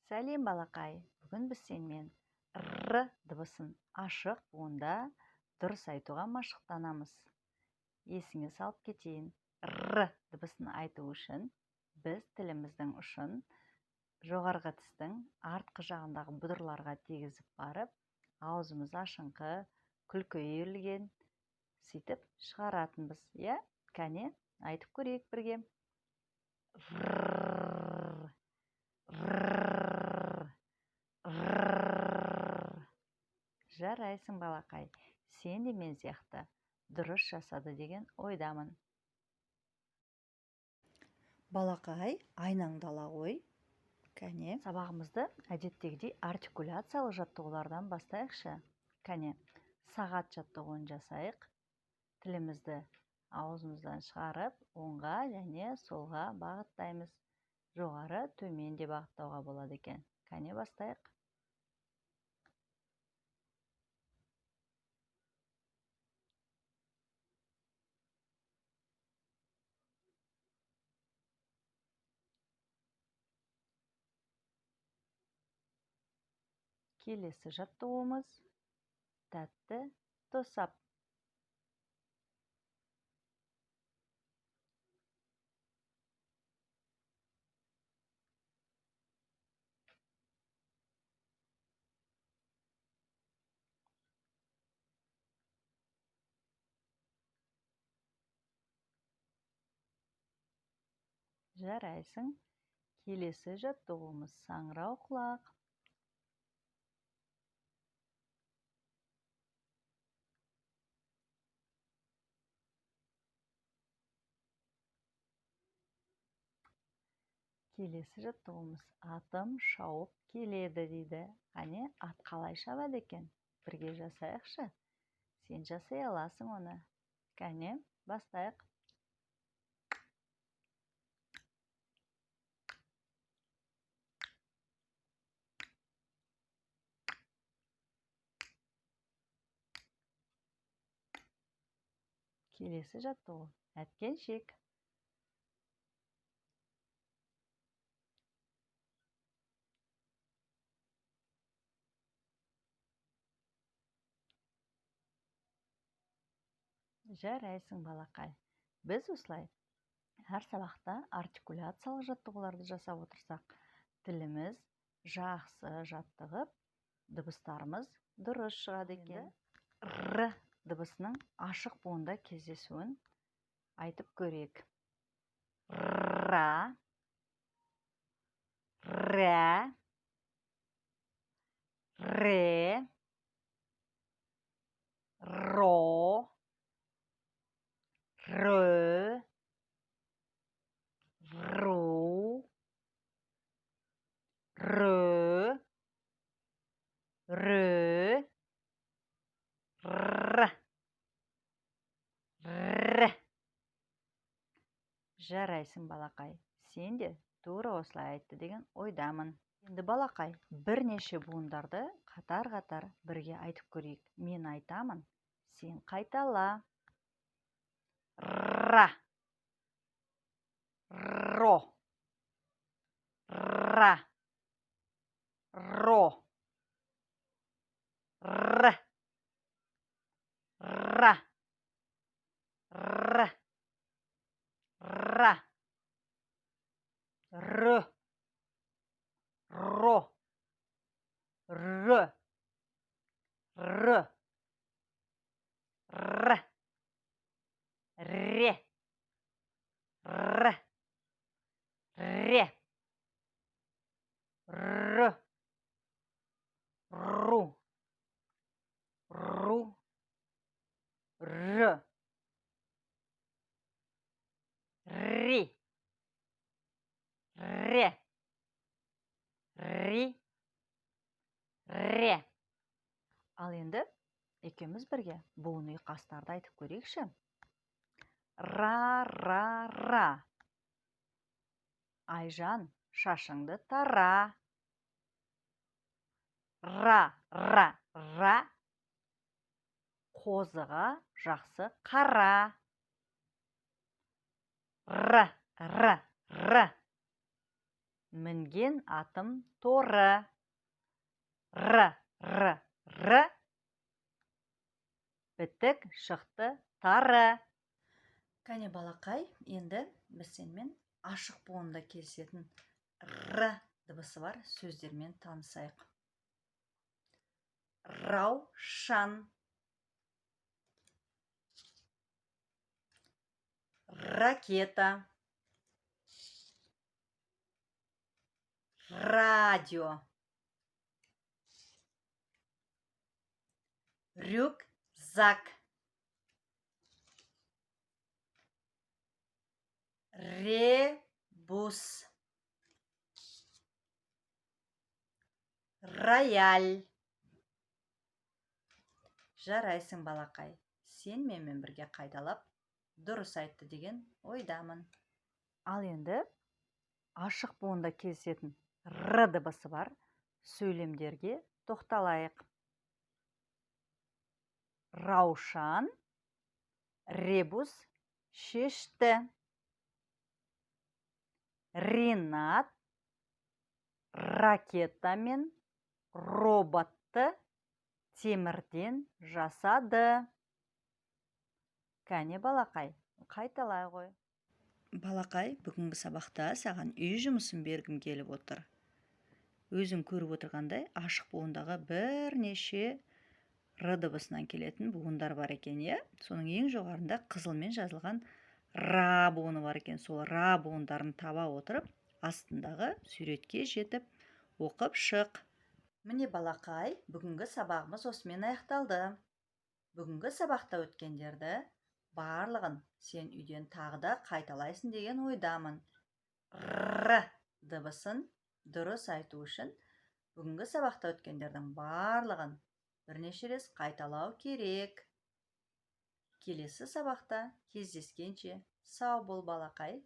Сәлем балақай, бүгін біз сенімен р дыбысын ашық буында дұрыс айтуға машықтанамыз. Есіңе салып кетейін, р дыбысын айту үшін біз тіліміздің ұшын жоғарғы тістің артқы жағындағы бұдырларға тигізіп барып, аузымыз ашыңқы, күлкі үйірілген, сөйтіп шығаратынбыз. Иә, кәне, айтып көрейік бірге. Жарайсың балақай, сен де мен сияқты дұрыс жасады деген ойдамын. Балақай, айнаңды ала ғой. Кәне. Сабағымызды әдеттегідей артикуляциялық жаттығулардан бастайықшы. Кәне, сағат жаттығуын жасайық. Тілімізді аузымыздан шығарып, оңға және солға бағыттаймыз. Жоғары, төмен де бағыттауға болады екен. Кәне, бастайық. Келесі жаттығуымыз тәтті тосап. Жарайсың. Келесі жаттығуымыз саңырау құлақ. Келесі жаттығуымыз атым шауып келеді дейді. Әне, ат қалай шабады екен? Бірге жасайықшы. Сен жасай аласың оны. Кәне, бастайық. Келесі жаттығу әткеншек. Жарайсың балақай. Біз осылай әр сабақта артикуляциялық жаттығуларды жасап отырсақ, тіліміз жақсы жаттығып, дыбыстарымыз дұрыс шығады екен. Р дыбысының ашық буында кездесуін айтып көрейік. Ра, рә, ре, ро, рө, ру, рө, рө, р, р. Жарайсың балақай, сен де тура осылай айтты деген ойдамын. Енді балақай, бірнеше буындарды қатар-қатар бірге айтып көрейік. Мен айтамын, сен қайтала. Ра, ро, ра, ро, р, ра, р, ра, р, ро, р, р, р, ре, р, ре, р, ру, ру, р, ри, ре, ри, ре. Ал енді екеуміз бірге буын ұйқастарды айтып көрейікші. Ра, ра, ра. Айжан, шашыңды тара. Ра, ра, ра. Қозыға жақсы қара. Р, р, р. Мінген атым торы. Р. Бітік шықты тары. Кәне балақай, енді біз сенімен ашық буында келісетін р дыбысы бар сөздермен танысайық. Раушан, ракета, радио, рюкзак, ребус, рояль. Жарайсың балақай, сен менімен бірге қайталап, дұрыс айтты деген ойдамын. Ал енді ашық буында кездесетін р дыбысы бар сөйлемдерге тоқталайық. Раушан, ребус шешті. Ринат, ракета мен роботты темірден жасады. Кәне балақай, қайталай ғой. Балақай, бүгінгі сабақта саған үй жұмысын бергім келіп отыр. Өзің көріп отырғандай, ашық буындағы бірнеше р дыбысынан келетін буындар бар екен, е? Соның ең жоғарында қызылмен жазылған ра буыны бар екен. Сол ра буындарын таба отырып, астындағы суретке жетіп, оқып шық. Міне балақай, бүгінгі сабағымыз осымен аяқталды. Бүгінгі сабақта өткендерді барлығын сен үйден тағы да қайталайсың деген ойдамын. Р дыбысын дұрыс айту үшін бүгінгі сабақта өткендердің барлығын бірнеше рет қайталау керек. Келесі сабақта кездескенше сау бол балақай.